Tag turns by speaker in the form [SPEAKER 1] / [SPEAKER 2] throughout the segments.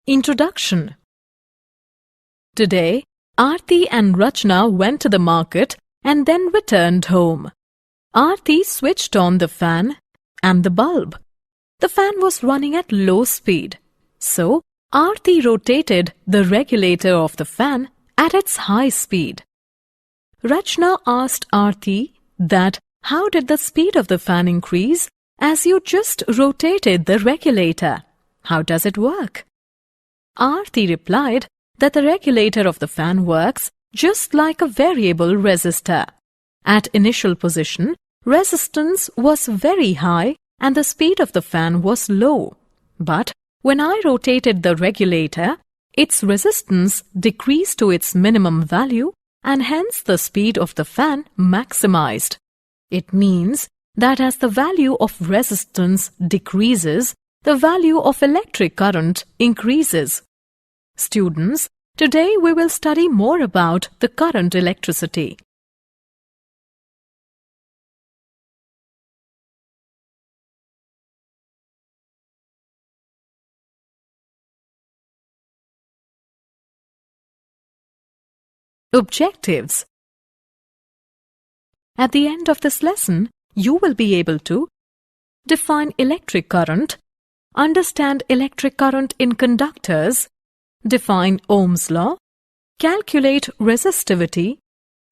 [SPEAKER 1] Introduction. Today, Aarti and Rachna went to the market and then returned home. Aarti switched on the fan and the bulb. The fan was running at low speed, so Aarti rotated the regulator of the fan at its high speed. Rachna asked Aarti that how did the speed of the fan increase as you just rotated the regulator? How does it work? Aarti replied that the regulator of the fan works just like a variable resistor. At initial position, resistance was very high and the speed of the fan was low. But when I rotated the regulator, its resistance decreased to its minimum value and hence the speed of the fan maximized. It means that as the value of resistance decreases, the value of electric current increases. Students, today we will study more about the current electricity. Objectives. At the end of this lesson, you will be able to define electric current, understand electric current in conductors, define Ohm's law, calculate resistivity,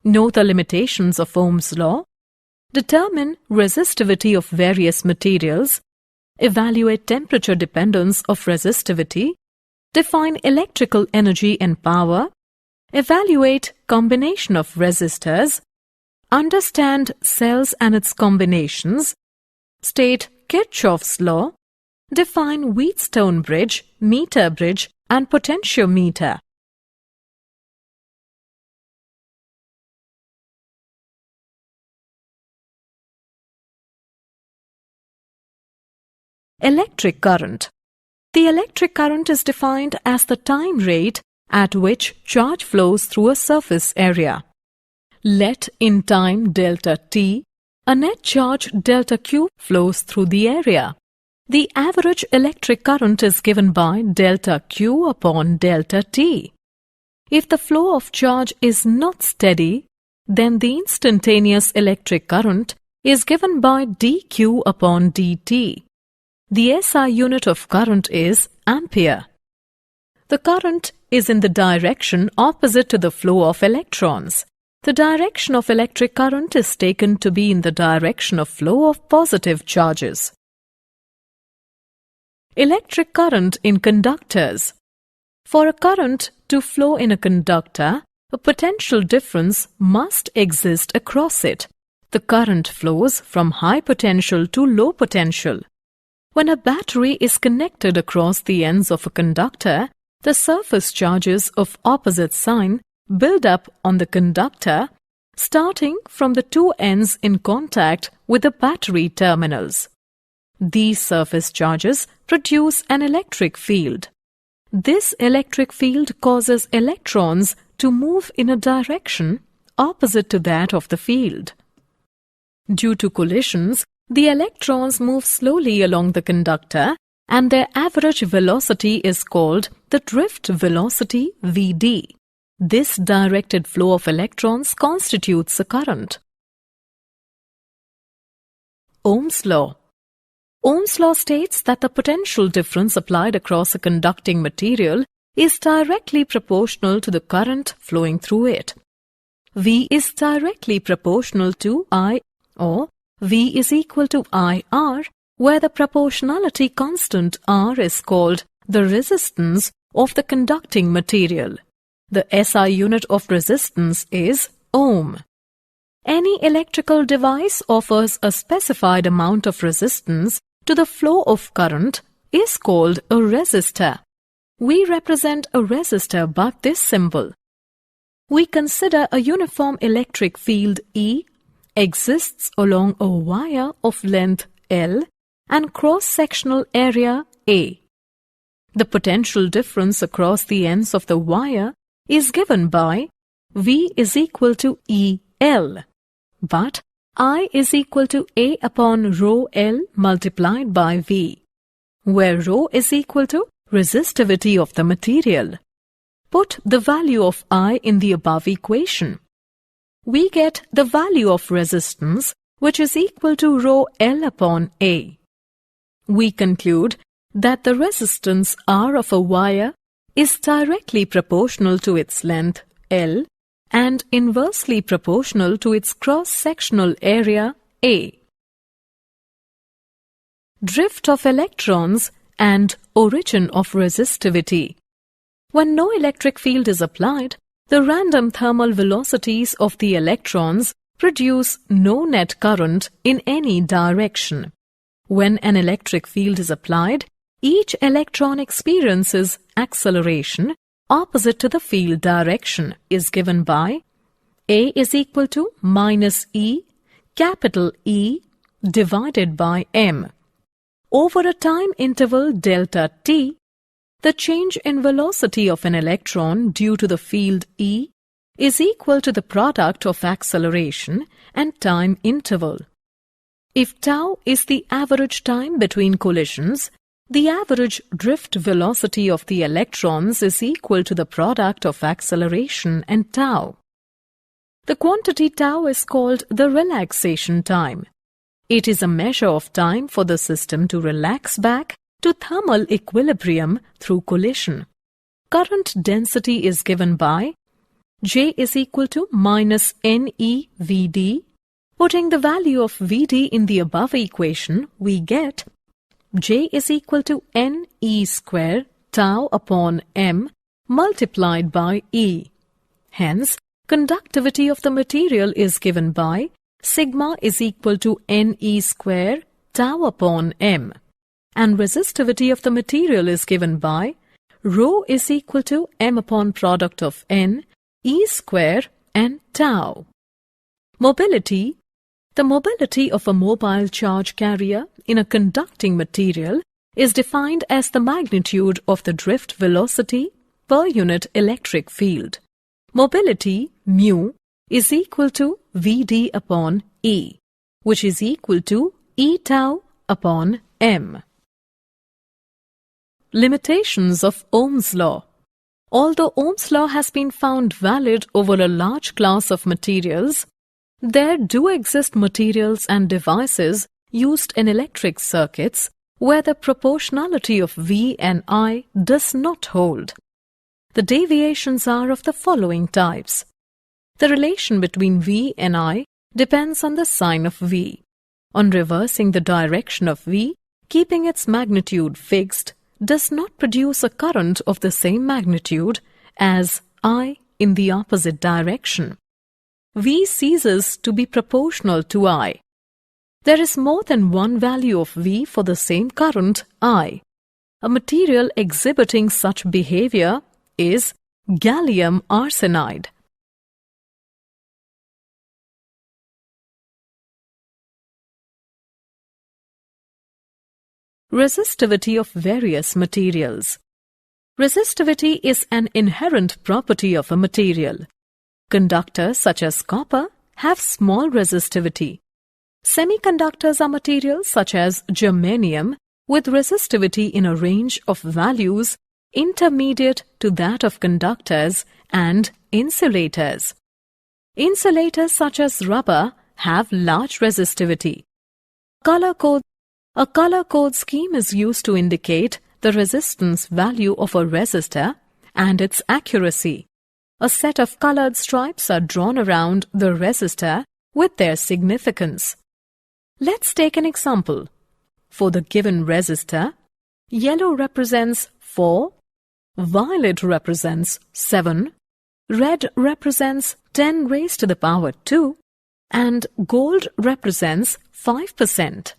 [SPEAKER 1] know the limitations of Ohm's law, determine resistivity of various materials, evaluate temperature dependence of resistivity, define electrical energy and power, evaluate combination of resistors, understand cells and its combinations, state Kirchhoff's law, define Wheatstone bridge, meter bridge, and potentiometer. Electric current. The electric current is defined as the time rate at which charge flows through a surface area. Let in time delta t, a net charge delta q flows through the area. The average electric current is given by delta q upon delta t. If the flow of charge is not steady, then the instantaneous electric current is given by dq upon dt. The SI unit of current is ampere. The current is in the direction opposite to the flow of electrons. The direction of electric current is taken to be in the direction of flow of positive charges. Electric current in conductors. For a current to flow in a conductor, a potential difference must exist across it. The current flows from high potential to low potential. When a battery is connected across the ends of a conductor, the surface charges of opposite sign build up on the conductor, starting from the two ends in contact with the battery terminals. These surface charges produce an electric field. This electric field causes electrons to move in a direction opposite to that of the field. Due to collisions, the electrons move slowly along the conductor and their average velocity is called the drift velocity Vd. This directed flow of electrons constitutes a current. Ohm's law. Ohm's law states that the potential difference applied across a conducting material is directly proportional to the current flowing through it. V is directly proportional to I, or V is equal to IR, where the proportionality constant R is called the resistance of the conducting material. The SI unit of resistance is ohm. Any electrical device offers a specified amount of resistance to the flow of current is called a resistor. We represent a resistor by this symbol. We consider a uniform electric field E exists along a wire of length L and cross-sectional area A. The potential difference across the ends of the wire is given by V is equal to EL, but I is equal to A upon rho L multiplied by V, where rho is equal to resistivity of the material. Put the value of I in the above equation. We get the value of resistance, which is equal to rho L upon A. We conclude that the resistance R of a wire is directly proportional to its length L and inversely proportional to its cross-sectional area A. Drift of electrons and origin of resistivity. When no electric field is applied, the random thermal velocities of the electrons produce no net current in any direction. When an electric field is applied, each electron experiences acceleration opposite to the field direction is given by A is equal to minus E, capital E, divided by M. Over a time interval delta t, the change in velocity of an electron due to the field E is equal to the product of acceleration and time interval. If tau is the average time between collisions, the average drift velocity of the electrons is equal to the product of acceleration and tau. The quantity tau is called the relaxation time. It is a measure of time for the system to relax back to thermal equilibrium through collision. Current density is given by J is equal to minus NE Vd. Putting the value of Vd in the above equation, we get J is equal to NE square tau upon M multiplied by E. Hence, conductivity of the material is given by sigma is equal to NE square tau upon M. And resistivity of the material is given by rho is equal to M upon product of N, E square and tau. Mobility. The mobility of a mobile charge carrier in a conducting material is defined as the magnitude of the drift velocity per unit electric field. Mobility, mu, is equal to Vd upon E, which is equal to E tau upon M. Limitations of Ohm's law. Although Ohm's law has been found valid over a large class of materials, there do exist materials and devices used in electric circuits where the proportionality of V and I does not hold. The deviations are of the following types. The relation between V and I depends on the sign of V. On reversing the direction of V, keeping its magnitude fixed does not produce a current of the same magnitude as I in the opposite direction. V ceases to be proportional to I. There is more than one value of V for the same current I. A material exhibiting such behavior is gallium arsenide. Resistivity of various materials. Resistivity is an inherent property of a material. Conductors such as copper have small resistivity. Semiconductors are materials such as germanium with resistivity in a range of values intermediate to that of conductors and insulators. Insulators such as rubber have large resistivity. A color code scheme is used to indicate the resistance value of a resistor and its accuracy. A set of colored stripes are drawn around the resistor with their significance. Let's take an example. For the given resistor, yellow represents 4, violet represents 7, red represents 10 raised to the power 2, and gold represents 5%.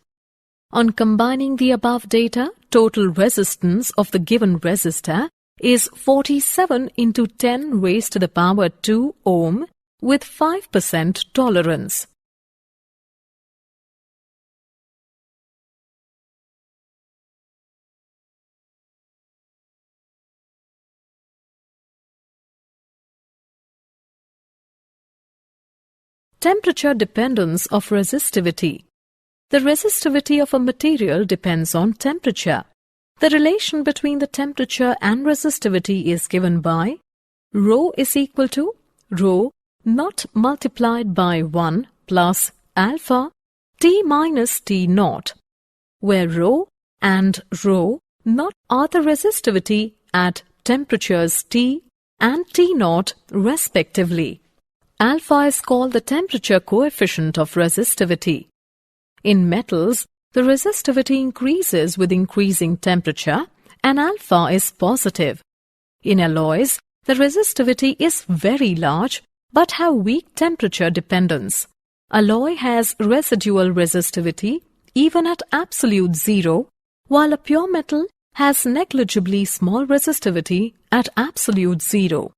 [SPEAKER 1] On combining the above data, total resistance of the given resistor is 47 into 10 raised to the power 2 ohm with 5% tolerance. Temperature dependence of resistivity. The resistivity of a material depends on temperature. The relation between the temperature and resistivity is given by rho is equal to rho naught multiplied by 1 plus alpha T minus T naught, where rho and rho naught are the resistivity at temperatures T and T naught respectively. Alpha is called the temperature coefficient of resistivity. In metals, the resistivity increases with increasing temperature and alpha is positive. In alloys, the resistivity is very large but have weak temperature dependence. Alloy has residual resistivity even at absolute zero, while a pure metal has negligibly small resistivity at absolute zero.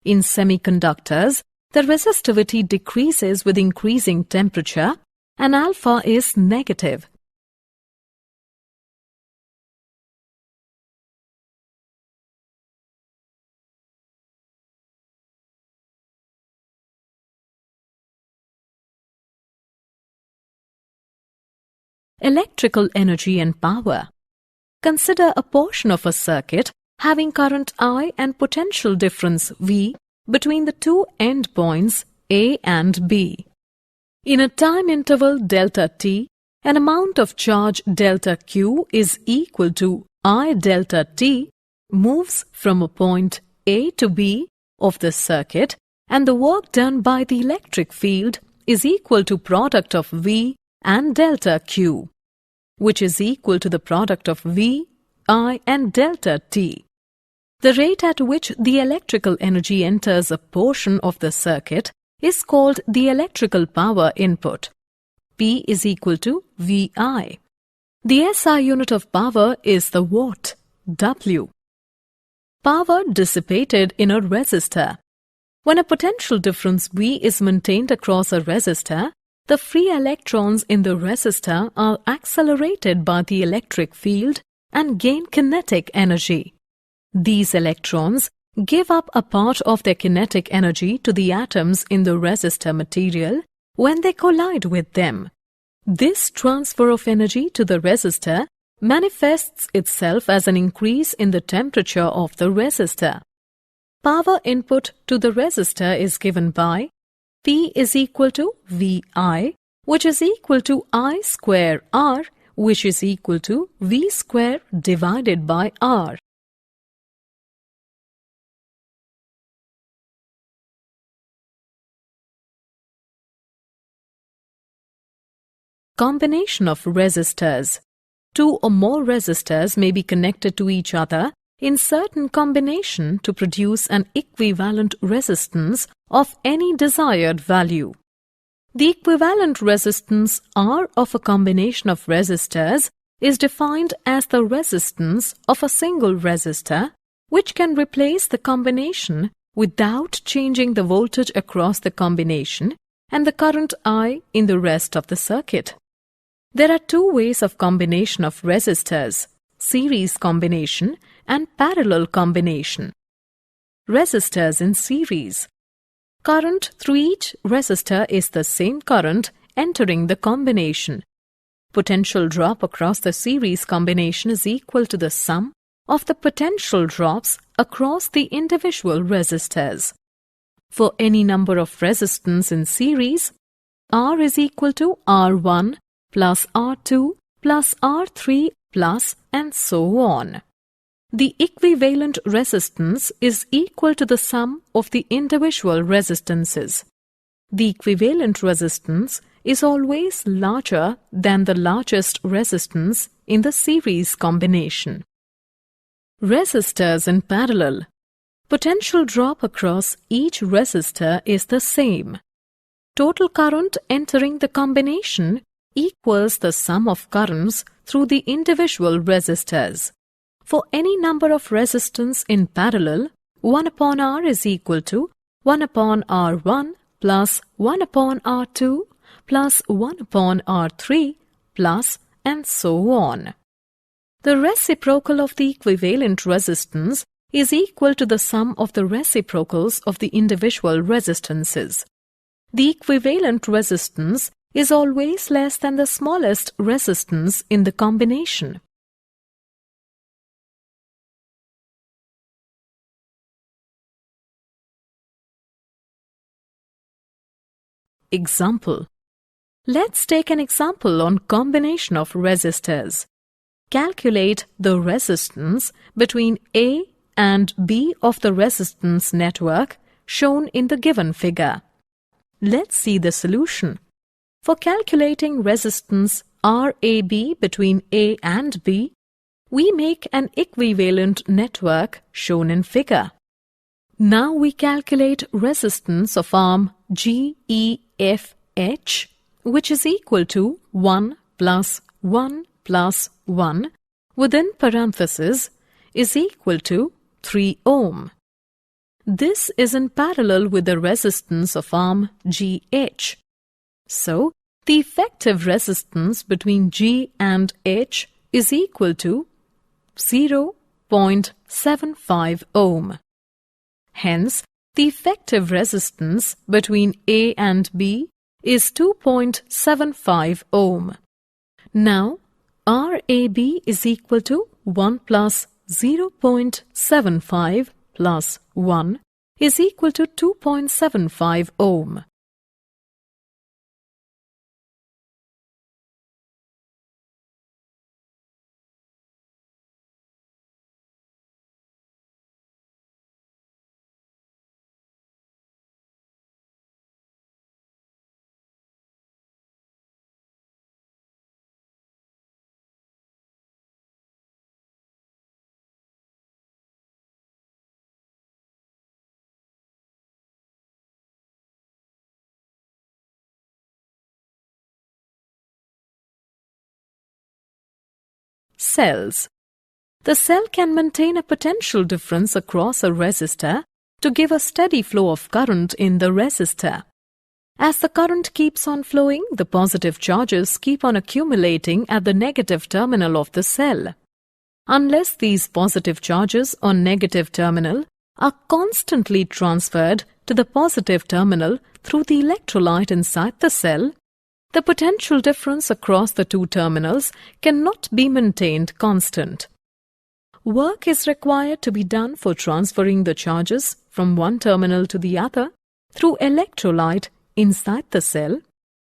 [SPEAKER 1] In semiconductors, the resistivity decreases with increasing temperature and alpha is negative. Electrical energy and power. Consider a portion of a circuit having current I and potential difference V between the two endpoints A and B. In a time interval delta t, an amount of charge delta q is equal to I delta t moves from a point A to B of the circuit, and the work done by the electric field is equal to product of V and delta q, which is equal to the product of V, I and delta t. The rate at which the electrical energy enters a portion of the circuit is called the electrical power input. P is equal to VI. The SI unit of power is the watt, W. Power dissipated in a resistor. When a potential difference V is maintained across a resistor, the free electrons in the resistor are accelerated by the electric field and gain kinetic energy. These electrons give up a part of their kinetic energy to the atoms in the resistor material when they collide with them. This transfer of energy to the resistor manifests itself as an increase in the temperature of the resistor. Power input to the resistor is given by P is equal to VI, which is equal to I square R, which is equal to V square divided by R. Combination of resistors. Two or more resistors may be connected to each other in certain combination to produce an equivalent resistance of any desired value. The equivalent resistance R of a combination of resistors is defined as the resistance of a single resistor, which can replace the combination without changing the voltage across the combination and the current I in the rest of the circuit. There are two ways of combination of resistors: series combination and parallel combination. Resistors in series. Current through each resistor is the same current entering the combination. Potential drop across the series combination is equal to the sum of the potential drops across the individual resistors. For any number of resistance in series, R is equal to R1 plus R2 plus R3 plus and so on. The equivalent resistance is equal to the sum of the individual resistances. The equivalent resistance is always larger than the largest resistance in the series combination. Resistors in parallel. Potential drop across each resistor is the same. Total current entering the combination equals the sum of currents through the individual resistors. For any number of resistance in parallel, 1 upon R is equal to 1 upon R1 plus 1 upon R2 plus 1 upon R3 plus and so on. The reciprocal of the equivalent resistance is equal to the sum of the reciprocals of the individual resistances. The equivalent resistance is always less than the smallest resistance in the combination. Example. Let's take an example on combination of resistors. Calculate the resistance between A and B of the resistance network shown in the given figure. Let's see the solution. For calculating resistance RAB between A and B, we make an equivalent network shown in figure. Now we calculate resistance of arm GEFH, which is equal to 1 plus 1 plus 1 within parentheses is equal to 3 ohm. This is in parallel with the resistance of arm GH. So, the effective resistance between G and H is equal to 0.75 ohm. Hence, the effective resistance between A and B is 2.75 ohm. Now, RAB is equal to 1 plus 0.75 plus 1 is equal to 2.75 ohm. Cells. The cell can maintain a potential difference across a resistor to give a steady flow of current in the resistor. As the current keeps on flowing, the positive charges keep on accumulating at the negative terminal of the cell. Unless these positive charges on negative terminal are constantly transferred to the positive terminal through the electrolyte inside the cell, the potential difference across the two terminals cannot be maintained constant. Work is required to be done for transferring the charges from one terminal to the other through electrolyte inside the cell,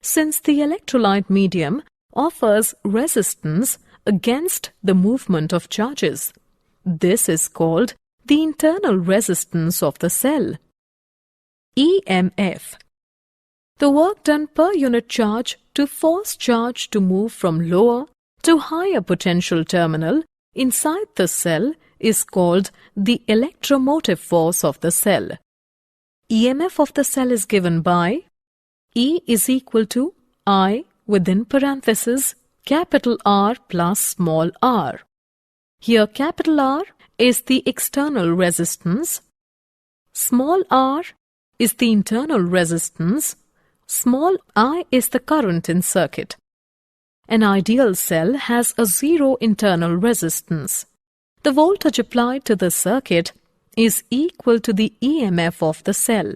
[SPEAKER 1] since the electrolyte medium offers resistance against the movement of charges. This is called the internal resistance of the cell. EMF. The work done per unit charge to force charge to move from lower to higher potential terminal inside the cell is called the electromotive force of the cell. EMF of the cell is given by E is equal to I within parentheses capital R plus small r. Here capital R is the external resistance, small r is the internal resistance, small I is the current in circuit. An ideal cell has a zero internal resistance. The voltage applied to the circuit is equal to the EMF of the cell.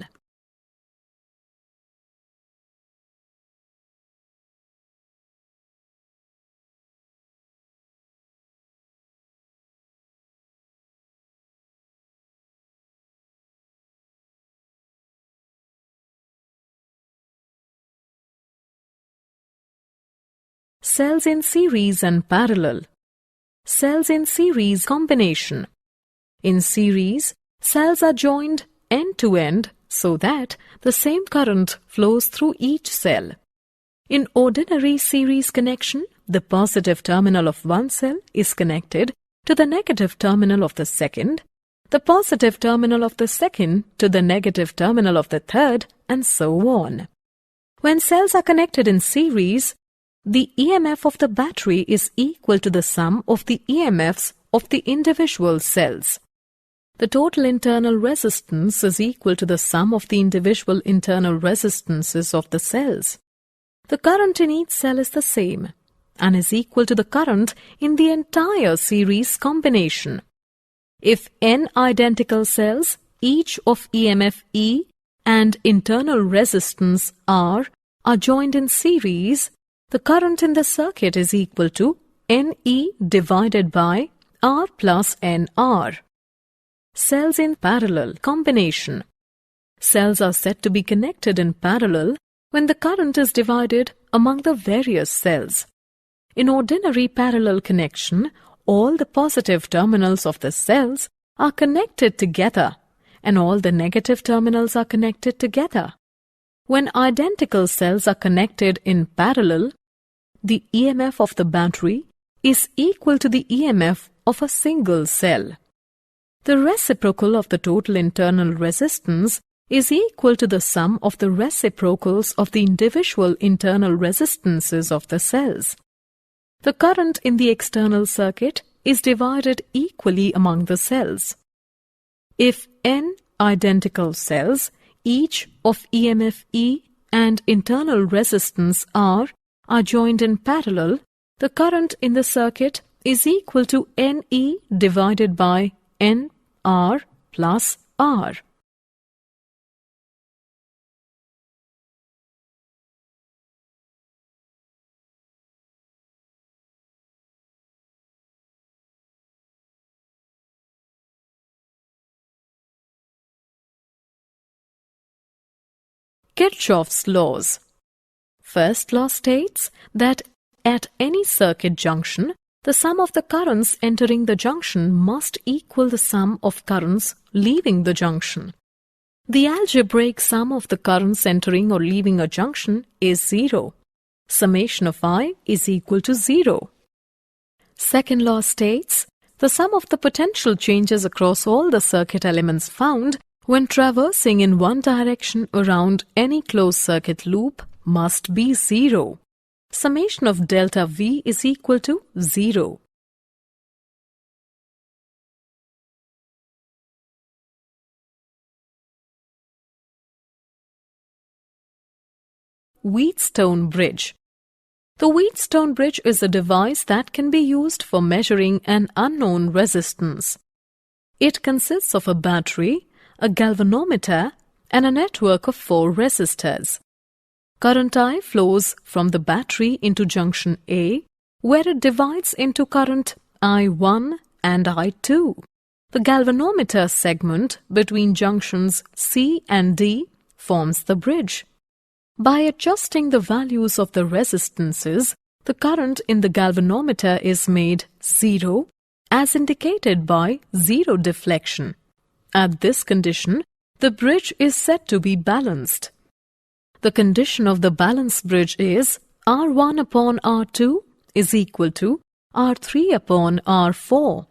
[SPEAKER 1] Cells in series and parallel. Cells in series combination. In series, cells are joined end to end so that the same current flows through each cell. In ordinary series connection, the positive terminal of one cell is connected to the negative terminal of the second, the positive terminal of the second to the negative terminal of the third, and so on. When cells are connected in series, the EMF of the battery is equal to the sum of the EMFs of the individual cells. The total internal resistance is equal to the sum of the individual internal resistances of the cells. The current in each cell is the same and is equal to the current in the entire series combination. If n identical cells, each of EMF E and internal resistance R, are joined in series, the current in the circuit is equal to NE divided by R plus NR. Cells in parallel combination. Cells are said to be connected in parallel when the current is divided among the various cells. In ordinary parallel connection, all the positive terminals of the cells are connected together and all the negative terminals are connected together. When identical cells are connected in parallel, the EMF of the battery is equal to the EMF of a single cell. The reciprocal of the total internal resistance is equal to the sum of the reciprocals of the individual internal resistances of the cells. The current in the external circuit is divided equally among the cells. If n identical cells, each of EMF E and internal resistance R, are joined in parallel, the current in the circuit is equal to NE divided by NR plus R. Kirchhoff's laws. First law states that at any circuit junction, the sum of the currents entering the junction must equal the sum of currents leaving the junction. The algebraic sum of the currents entering or leaving a junction is 0. Summation of I is equal to 0. Second law states the sum of the potential changes across all the circuit elements found when traversing in one direction around any closed circuit loop must be 0. Summation of delta V is equal to 0. Wheatstone bridge. The Wheatstone bridge is a device that can be used for measuring an unknown resistance. It consists of a battery, a galvanometer, and a network of 4 resistors. Current I flows from the battery into junction A, where it divides into current I1 and I2. The galvanometer segment between junctions C and D forms the bridge. By adjusting the values of the resistances, the current in the galvanometer is made 0, as indicated by zero deflection. At this condition, the bridge is said to be balanced. The condition of the balanced bridge is R1 upon R2 is equal to R3 upon R4.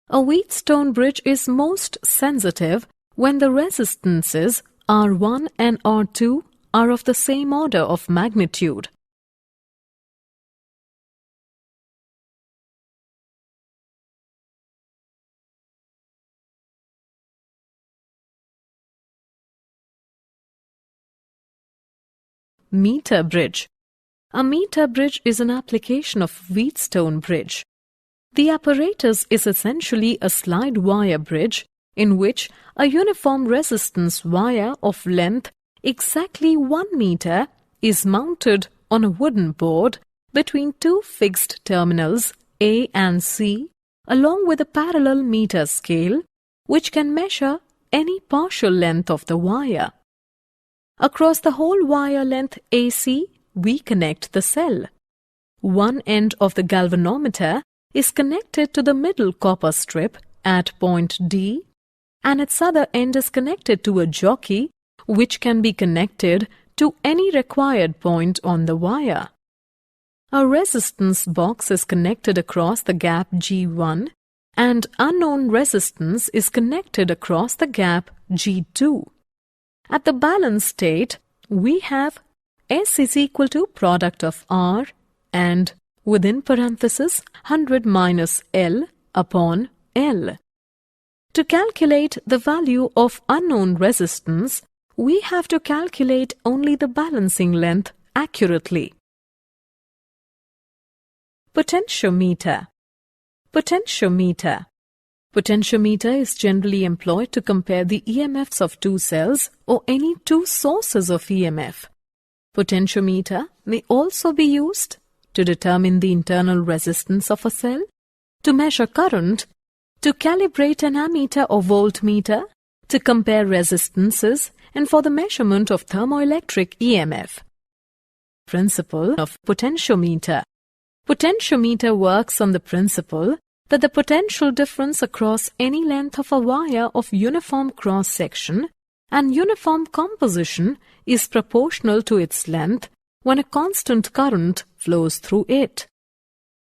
[SPEAKER 1] A Wheatstone bridge is most sensitive when the resistances R1 and R2 are of the same order of magnitude. Meter bridge. A meter bridge is an application of Wheatstone bridge. The apparatus is essentially a slide wire bridge in which a uniform resistance wire of length exactly 1 meter is mounted on a wooden board between 2 fixed terminals A and C, along with a parallel meter scale which can measure any partial length of the wire. Across the whole wire length AC, we connect the cell. One end of the galvanometer is connected to the middle copper strip at point D, and its other end is connected to a jockey which can be connected to any required point on the wire. A resistance box is connected across the gap G1 and unknown resistance is connected across the gap G2. At the balanced state, we have S is equal to product of R and within parenthesis 100 minus L upon L. To calculate the value of unknown resistance, we have to calculate only the balancing length accurately. Potentiometer. Potentiometer. Potentiometer is generally employed to compare the EMFs of 2 cells or any 2 sources of EMF. Potentiometer may also be used to determine the internal resistance of a cell, to measure current, to calibrate an ammeter or voltmeter, to compare resistances and for the measurement of thermoelectric EMF. Principle of potentiometer. Potentiometer works on the principle that the potential difference across any length of a wire of uniform cross-section and uniform composition is proportional to its length when a constant current flows through it.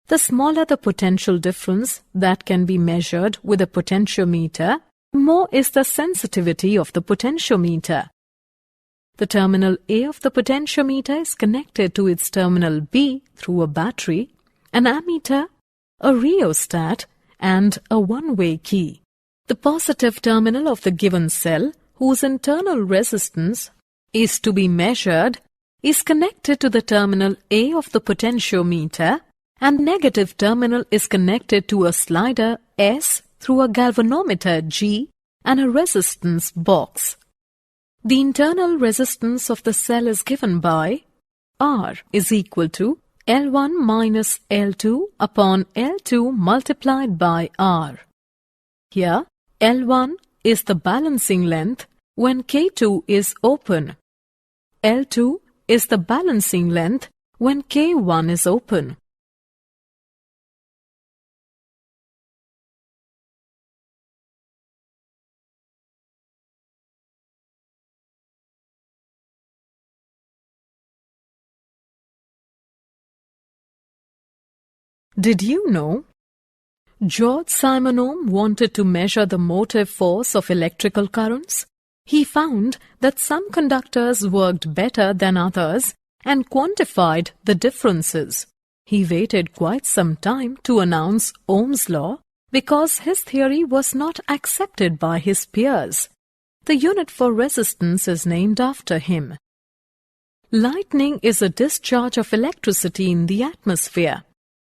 [SPEAKER 1] The smaller the potential difference that can be measured with a potentiometer, the more is the sensitivity of the potentiometer. The terminal A of the potentiometer is connected to its terminal B through a battery, an ammeter, a rheostat, and a one-way key. The positive terminal of the given cell, whose internal resistance is to be measured, is connected to the terminal A of the potentiometer, and negative terminal is connected to a slider S through a galvanometer G and a resistance box. The internal resistance of the cell is given by R is equal to L1 minus L2 upon L2 multiplied by R. Here, L1 is the balancing length when K2 is open. L2 is the balancing length when K1 is open. Did you know? George Simonov wanted to measure the motive force of electrical currents. He found that some conductors worked better than others and quantified the differences. He waited quite some time to announce Ohm's law because his theory was not accepted by his peers. The unit for resistance is named after him. Lightning is a discharge of electricity in the atmosphere.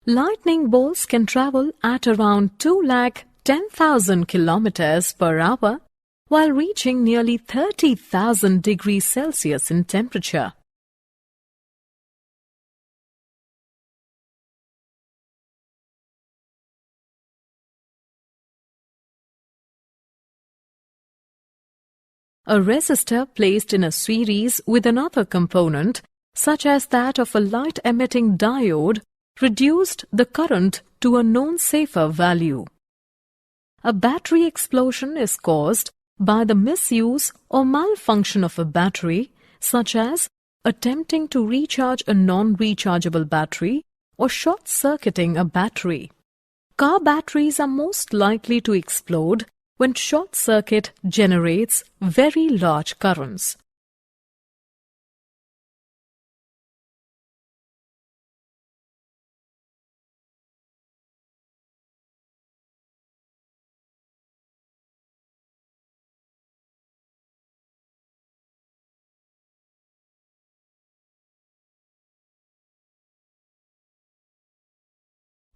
[SPEAKER 1] Lightning bolts can travel at around 210,000 kilometers per hour while reaching nearly 30,000 degrees Celsius in temperature. A resistor placed in a series with another component, such as that of a light-emitting diode, reduced the current to a known safer value. A battery explosion is caused by the misuse or malfunction of a battery, such as attempting to recharge a non-rechargeable battery or short-circuiting a battery. Car batteries are most likely to explode when short circuit generates very large currents.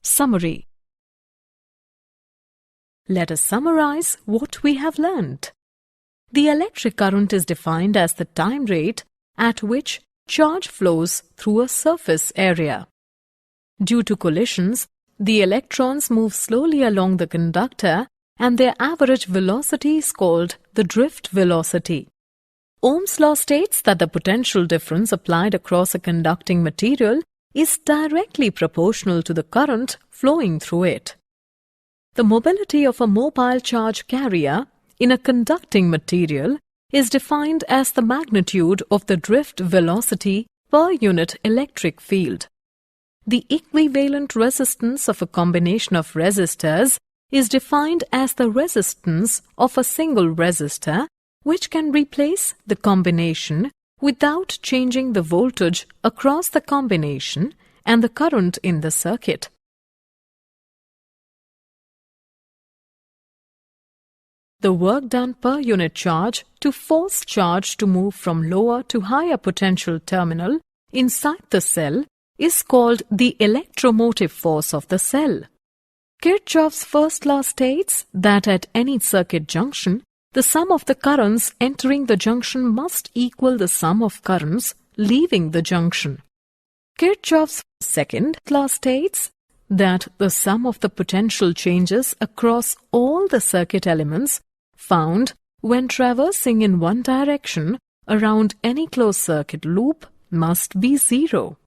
[SPEAKER 1] Summary. Let us summarize what we have learned. The electric current is defined as the time rate at which charge flows through a surface area. Due to collisions, the electrons move slowly along the conductor and their average velocity is called the drift velocity. Ohm's law states that the potential difference applied across a conducting material is directly proportional to the current flowing through it. The mobility of a mobile charge carrier in a conducting material is defined as the magnitude of the drift velocity per unit electric field. The equivalent resistance of a combination of resistors is defined as the resistance of a single resistor, which can replace the combination without changing the voltage across the combination and the current in the circuit. The work done per unit charge to force charge to move from lower to higher potential terminal inside the cell is called the electromotive force of the cell. Kirchhoff's first law states that at any circuit junction, the sum of the currents entering the junction must equal the sum of currents leaving the junction. Kirchhoff's second law states that the sum of the potential changes across all the circuit elements found When traversing in one direction around any closed circuit loop must be 0.